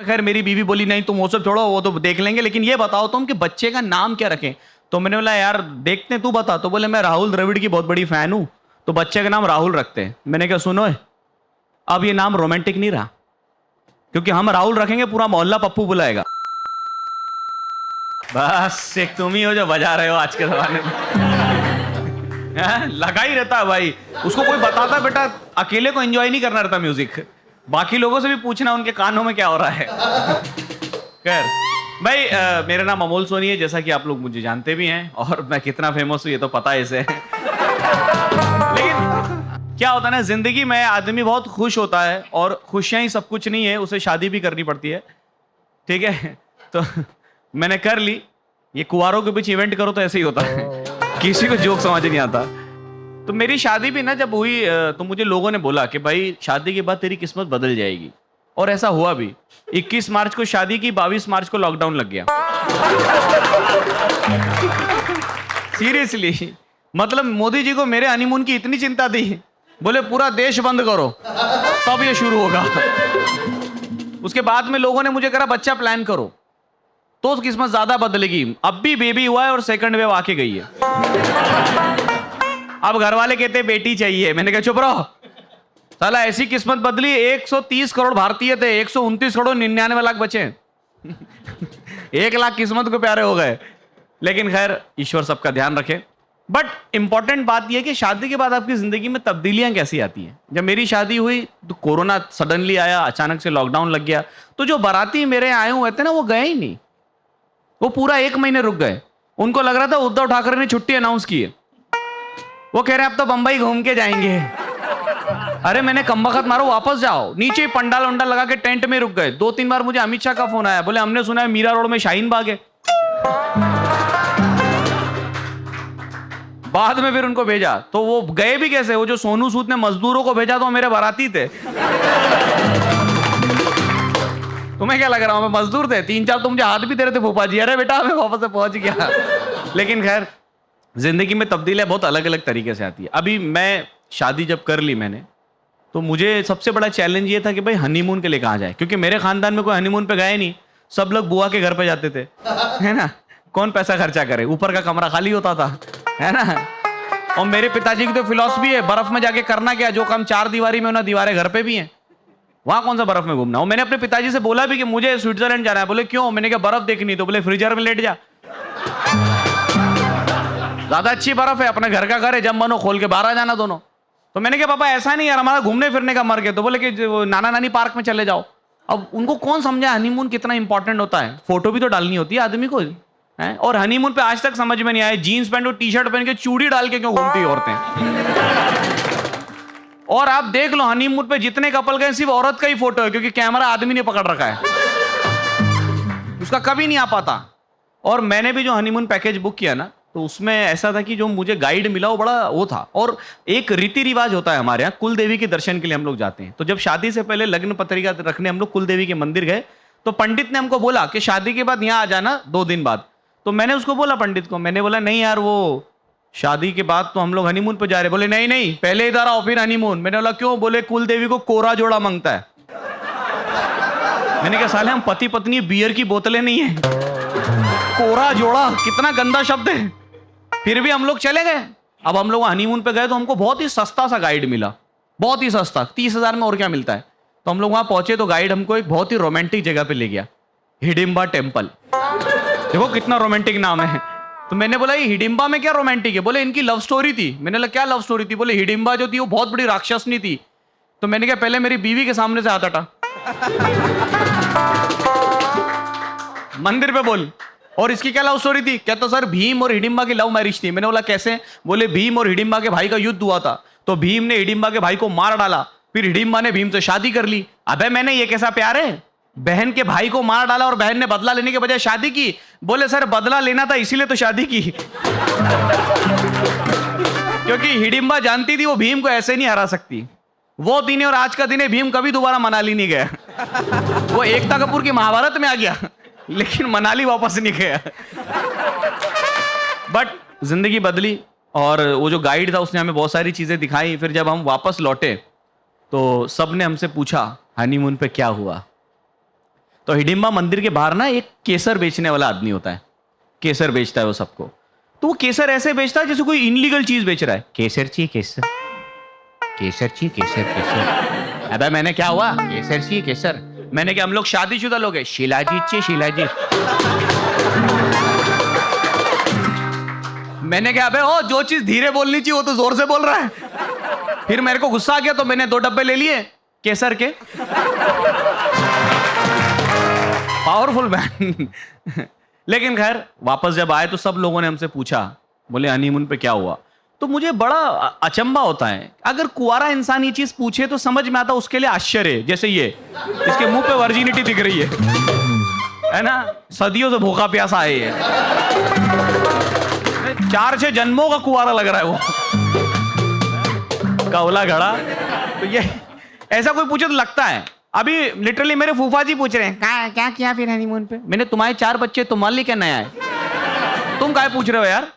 खैर मेरी बीवी बोली नहीं तुम वो सब छोड़ो, वो तो देख लेंगे, लेकिन ये बताओ तुम कि बच्चे का नाम क्या रखें। तो मैंने बोला यार देखते तू बता। तो बोले मैं राहुल द्रविड़ की बहुत बड़ी फैन हूं, तो बच्चे का नाम राहुल रखते हैं। मैंने कहा सुनो अब ये नाम रोमांटिक नहीं रहा, क्योंकि हम राहुल रखेंगे पूरा मोहल्ला पप्पू बुलाएगा। बस एक तुम ही हो जो बजा रहे हो आज के जमाने में। लगा ही रहता है भाई, उसको कोई बताता बेटा अकेले को एंजॉय नहीं करना रहता म्यूजिक, बाकी लोगों से भी पूछना उनके कानों में क्या हो रहा है। खैर भाई मेरा नाम अमोल सोनी है, जैसा कि आप लोग मुझे जानते भी हैं, और मैं कितना फेमस हूं ये तो पता है इसे। लेकिन क्या होता है ना, जिंदगी में आदमी बहुत खुश होता है, और खुशियां ही सब कुछ नहीं है, उसे शादी भी करनी पड़ती है, ठीक है। तो मैंने कर ली। ये कुंवारों के बीच इवेंट करो तो ऐसे ही होता है, किसी को जोक समझ नहीं आता। तो मेरी शादी भी ना जब हुई तो मुझे लोगों ने बोला कि भाई शादी के बाद तेरी किस्मत बदल जाएगी, और ऐसा हुआ भी। 21 मार्च को शादी की, 22 मार्च को लॉकडाउन लग गया। सीरियसली, मतलब मोदी जी को मेरे हनीमून की इतनी चिंता थी, बोले पूरा देश बंद करो तब ये शुरू होगा। उसके बाद में लोगों ने मुझे कहा बच्चा प्लान करो, तो किस्मत ज्यादा बदलेगी। अब भी बेबी हुआ है और सेकंड वेव आके गई है। अब घर वाले कहते बेटी चाहिए, मैंने कहा चुप रहो साला, ऐसी किस्मत बदली। 130 करोड़ भारतीय थे, 129 करोड़ 99 लाख बचे। 1 लाख किस्मत को प्यारे हो गए। लेकिन खैर ईश्वर सबका ध्यान रखे। बट इंपॉर्टेंट बात यह है कि शादी के बाद आपकी जिंदगी में तब्दीलियां कैसी आती हैं। जब मेरी शादी हुई तो कोरोना सडनली आया, अचानक से लॉकडाउन लग गया, तो जो बाराती मेरे आए हुए थे ना वो गए ही नहीं, वो पूरा 1 महीने रुक गए। उनको लग रहा था उद्धव ठाकरे ने छुट्टी अनाउंस की है, वो कह रहे हैं अब तो बंबई घूम के जाएंगे। अरे मैंने कमबख्त मारो वापस जाओ, नीचे पंडाल वंडाल लगा के टेंट में रुक गए। 2-3 बार मुझे अमित शाह का फोन आया, बोले हमने सुना है मीरा रोड में शाहीन बाग है। बाद में फिर उनको भेजा, तो वो गए भी कैसे, वो जो सोनू सूद ने मजदूरों को भेजा तो मेरे बाराती थे। तुम्हें क्या लग रहा हूं मैं मजदूर थे? 3-4 तो मुझे हाथ भी दे रहे थे फूफा जी, अरे बेटा मैं वापस से पहुंच गया। लेकिन खैर जिंदगी में तब्दीलियां बहुत अलग अलग तरीके से आती है। अभी मैं शादी जब कर ली मैंने, तो मुझे सबसे बड़ा चैलेंज ये था कि भाई हनीमून के लिए कहाँ जाए, क्योंकि मेरे खानदान में कोई हनीमून पे गए नहीं, सब लोग बुआ के घर पे जाते थे, है ना। कौन पैसा खर्चा करे, ऊपर का कमरा खाली होता था, है ना। और मेरे पिताजी की तो फिलॉसफी है बर्फ में जाके करना क्या, जो काम 4 दीवारी में होना दीवारें घर पे भी हैं, वहां कौन सा बर्फ में घूमना। और मैंने अपने पिताजी से बोला भी कि मुझे स्विट्जरलैंड जाना है। बोले क्यों? मैंने कहा बर्फ देखनी। तो बोले फ्रीजर में लेट जा, ज्यादा अच्छी बर्फ है, अपने घर का घर है, जब मनो खोल के बाहर आ जाना दोनों। तो मैंने कहा पापा ऐसा नहीं यार, हमारा घूमने फिरने का मर गया। तो बोले कि नाना नानी पार्क में चले जाओ। अब उनको कौन समझा हनीमून कितना इंपॉर्टेंट होता है, फोटो भी तो डालनी होती है आदमी को, है। और हनीमून पे आज तक समझ में नहीं आया जीन्स पैंट और टी शर्ट पहन के चूड़ी डाल के क्यों घूमती औरतें। और आप देख लो हनीमून पे जितने कपल गए सिर्फ औरत का ही फोटो है, क्योंकि कैमरा आदमी ने पकड़ रखा है, उसका कभी नहीं आ पाता। और मैंने भी जो हनीमून पैकेज बुक किया ना, तो उसमें ऐसा था कि जो मुझे गाइड मिला वो बड़ा वो था। और एक रीति रिवाज होता है हमारे यहाँ, कुल देवी के दर्शन के लिए हम लोग जाते हैं। तो जब शादी से पहले लग्न पत्रिका रखने हम लोग कुल देवी के मंदिर गए, तो पंडित ने हमको बोला कि शादी के बाद यहाँ आ जाना 2 दिन बाद। तो मैंने उसको बोला पंडित को, मैंने बोला नहीं यार वो शादी के बाद तो हम लोग हनीमून पे जा रहे। बोले नहीं नहीं पहले इधर आओ फिर हनीमून। मैंने बोला क्यों? बोले कुल देवी को कोरा जोड़ा मांगता है। मैंने कहा साले हम पति पत्नी बियर की बोतलें नहीं है, कोरा जोड़ा कितना गंदा शब्द है। फिर भी हम लोग चले गए। अब हम लोग हनीमून पे गए तो हमको बहुत ही सस्ता सा गाइड मिला, बहुत ही सस्ता, 30,000 में और क्या मिलता है। तो हम लोग वहां पहुंचे तो गाइड हमको एक बहुत ही रोमांटिक जगह पे ले गया, हिडिंबा टेम्पल। देखो कितना रोमांटिक नाम है। तो मैंने बोला ये हिडिंबा में क्या रोमांटिक है? बोले इनकी लव स्टोरी थी। मैंने बोला क्या लव स्टोरी थी? बोले हिडिंबा जो थी वो बहुत बड़ी राक्षसनी थी। तो मैंने कहा पहले मेरी बीवी के सामने से हाथ हटा, मंदिर पे बोल। और इसकी क्या लव स्टोरी थी? कहता सर भीम और हिडिंबा की लव मैरिज थी। मैंने बोला कैसे? बोले भीम और हिडिंबा के भाई का युद्ध हुआ था, तो भीम ने हिडिंबा के भाई को मार डाला, फिर हिडिंबा ने भीम से शादी कर ली। अबे मैंने ये कैसा प्यार है, बहन के भाई को मार डाला और बहन ने बदला लेने के बजाय शादी की। बोले सर बदला लेना था इसीलिए तो शादी की। क्योंकि हिडिंबा जानती थी वो भीम को ऐसे नहीं हरा सकती। वो दिन और आज का दिन है, भीम कभी दोबारा मनाली नहीं गया। वो एकता कपूर की महाभारत में आ गया लेकिन मनाली वापस नहीं गया। बट जिंदगी बदली, और वो जो गाइड था उसने हमें बहुत सारी चीजें दिखाई। फिर जब हम वापस लौटे तो सबने हमसे पूछा हनीमून पे क्या हुआ। तो हिडिंबा मंदिर के बाहर ना एक केसर बेचने वाला आदमी होता है, केसर बेचता है वो सबको। तो वो केसर ऐसे बेचता है जैसे कोई इनलीगल चीज बेच रहा है। केसर चाहिए केसर, केसर चाहिए केसर, केसर। अबे मैंने क्या हुआ, केसर चाहिए केसर। मैंने क्या हम लोग शादीशुदा लोग हैं, शिलाजीत चाहिए शिलाजीत। मैंने क्या अबे ओ जो चीज धीरे बोलनी चाहिए वो तो जोर से बोल रहा है। फिर मेरे को गुस्सा आ गया तो मैंने 2 डब्बे ले लिए केसर के। Powerful man. लेकिन खैर वापस जब आए तो सब लोगों ने हमसे पूछा, बोले हनीमून पे क्या हुआ। तो मुझे बड़ा अचंबा होता है, अगर कुंवारा इंसान ये चीज पूछे तो समझ में आता उसके लिए आश्चर्य है। जैसे ये इसके मुंह पे वर्जिनिटी दिख रही है ना, सदियों से भूखा प्यासा है ये, 4-6 जन्मों का कुंवारा लग रहा है वो, कौला घड़ा। तो ये ऐसा कोई पूछे तो लगता है। अभी लिटरली मेरे फूफा जी पूछ रहे हैं क्या किया फिर हनीमून पे। मैंने तुम्हारे 4 बच्चे तुम्हारे लिए क्या नया है, तुम क्या पूछ रहे हो यार।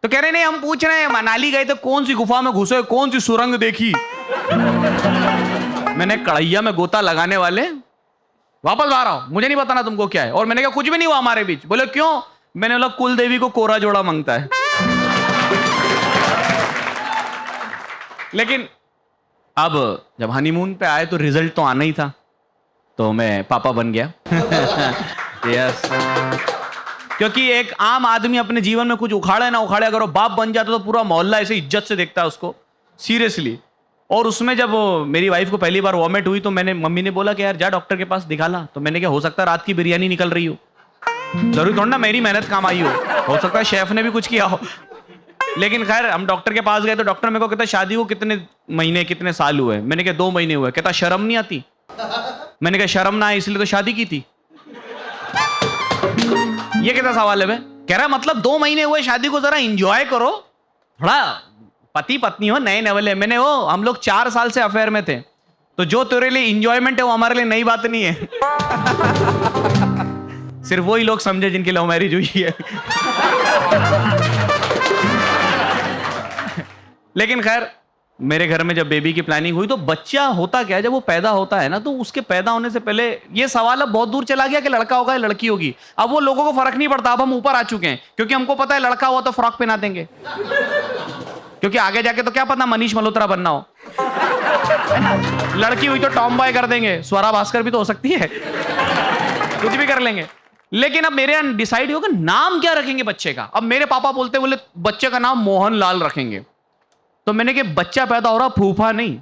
तो कह रहे नहीं हम पूछ रहे हैं मनाली गए तो कौन सी गुफा में घुसे, कौन सी सुरंग देखी। मैंने कढ़ैया में गोता लगाने वाले वापस आ रहा हूं, मुझे नहीं बताना तुमको क्या है। और मैंने कहा कुछ भी नहीं हुआ हमारे बीच। बोले क्यों, मैंने बोला कुल देवी को कोरा जोड़ा मांगता है। लेकिन अब जब हनीमून पे आए तो रिजल्ट तो आना ही था, तो मैं पापा बन गया। यस, क्योंकि एक आम आदमी अपने जीवन में कुछ उखाड़े ना उखाड़े, अगर वो बाप बन जाता तो पूरा मोहल्ला ऐसे इज्जत से देखता है उसको, सीरियसली। और उसमें जब मेरी वाइफ को पहली बार वॉमिट हुई तो मैंने, मम्मी ने बोला कि यार जा डॉक्टर के पास दिखा ला। तो मैंने क्या, हो सकता है रात की बिरयानी निकल रही हो, जरूरी थोड़ा ना मेरी मेहनत काम आई हो सकता है शेफ ने भी कुछ किया हो। लेकिन खैर हम डॉक्टर के पास गए तो डॉक्टर मेरे को कहता शादी को कितने महीने कितने साल हुए। मैंने कहा 2 महीने हुए। कहता शर्म नहीं आती। मैंने कहा शर्म ना आए इसलिए तो शादी की थी। ये कैसा सवाल है बे। कह रहा मतलब 2 महीने हुए शादी को, जरा एंजॉय करो, थोड़ा पति पत्नी हो नए नवले। मैंने वो हम लोग 4 साल से अफेयर में थे, तो जो तेरे लिए एंजॉयमेंट है वो हमारे लिए नई बात नहीं है। सिर्फ वही लोग समझे जिनकी लव मैरिज हुई है। लेकिन खैर मेरे घर में जब बेबी की प्लानिंग हुई तो बच्चा होता क्या है, जब वो पैदा होता है ना तो उसके पैदा होने से पहले ये सवाल अब बहुत दूर चला गया कि लड़का होगा या लड़की होगी। अब वो लोगों को फर्क नहीं पड़ता, अब हम ऊपर आ चुके हैं, क्योंकि हमको पता है लड़का हुआ तो फ्रॉक पहना देंगे, क्योंकि आगे जाके तो क्या पता मनीष मल्होत्रा बनना हो, है ना। लड़की हुई तो टॉम बॉय कर देंगे, स्वरा भास्कर भी तो हो सकती है, कुछ भी कर लेंगे। लेकिन अब मेरे यहाँ डिसाइड होगा नाम क्या रखेंगे बच्चे का। अब मेरे पापा बोलते बोले बच्चे का नाम मोहन लाल रखेंगे। तो मैंने कहा बच्चा पैदा हो रहा फूफा नहीं,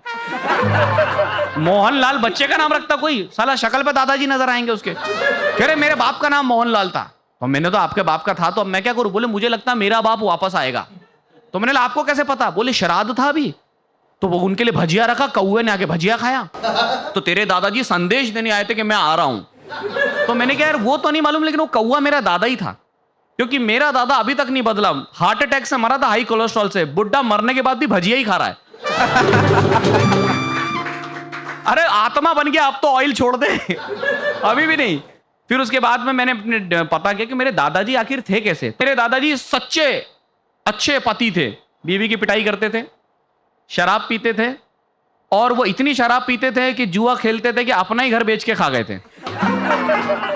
मोहन लाल बच्चे का नाम रखता कोई, साला शक्ल पे दादाजी नजर आएंगे उसके। कह रहे मेरे बाप का नाम मोहन लाल था। तो मैंने तो आपके बाप का था, तो अब मैं क्या करूं। बोले मुझे लगता मेरा बाप वापस आएगा। तो मैंने आपको कैसे पता। बोले श्राद्ध था अभी, तो वो उनके लिए भजिया रखा, कौवे ने आके भजिया खाया, तो तेरे दादाजी संदेश देने आए थे कि मैं आ रहा हूं। तो मैंने कहा यार वो तो नहीं मालूम, लेकिन वो कौवा मेरा दादा ही था, क्योंकि मेरा दादा अभी तक नहीं बदला। हार्ट अटैक से मरा था, हाई कोलेस्ट्रॉल से, बुड्ढा मरने के बाद भी भजिया ही खा रहा है। अरे आत्मा बन गया, अब तो ऑयल छोड़ दे। अभी भी नहीं। फिर उसके बाद में मैंने अपने पता किया कि मेरे दादाजी आखिर थे कैसे। मेरे दादाजी सच्चे अच्छे पति थे, बीवी की पिटाई करते थे, शराब पीते थे, और वो इतनी शराब पीते थे कि जुआ खेलते थे कि अपना ही घर बेच के खा गए थे।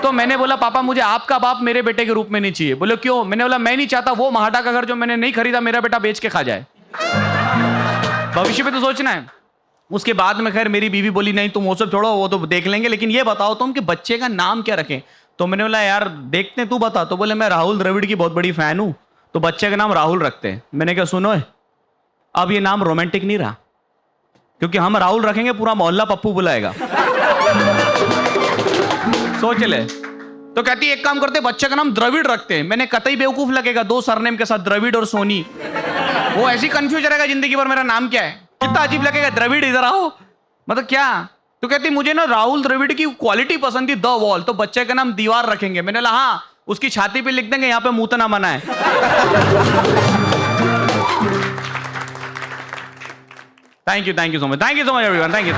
तो मैंने बोला पापा मुझे आपका बाप मेरे बेटे के रूप में नहीं चाहिए। बोले क्यों। मैंने बोला मैं नहीं चाहता वो महाटा का घर जो मैंने नहीं खरीदा मेरा बेटा बेच के खा जाए, भविष्य में तो सोचना है। उसके बाद में खैर मेरी बीवी बोली नहीं तुम वो सब छोड़ो, वो तो देख लेंगे, लेकिन ये बताओ तुम कि बच्चे का नाम क्या रखें। तो मैंने बोला यार देखते तू बता। तो बोले मैं राहुल द्रविड़ की बहुत बड़ी फैन हूं, तो बच्चे का नाम राहुल रखते हैं। मैंने कहा सुनो अब ये नाम रोमांटिक नहीं रहा, क्योंकि हम राहुल रखेंगे पूरा मोहल्ला पप्पू बुलाएगा। सोच ले। तो कहती एक काम करते बच्चे का नाम द्रविड़ रखते हैं। मैंने कतई बेवकूफ लगेगा 2 सरनेम के साथ द्रविड़ और सोनी, वो ऐसी कंफ्यूज रहेगा जिंदगी भर मेरा नाम क्या है, कितना अजीब लगेगा। द्रविड़ इधर आओ, मतलब क्या। तो कहती मुझे ना राहुल द्रविड़ की क्वालिटी पसंद थी, द वॉल, तो बच्चे का नाम दीवार रखेंगे। मैंने बोला हाँ, उसकी छाती पे लिख देंगे यहाँ पे मूतना मना है। Thank you so much everyone, thank you.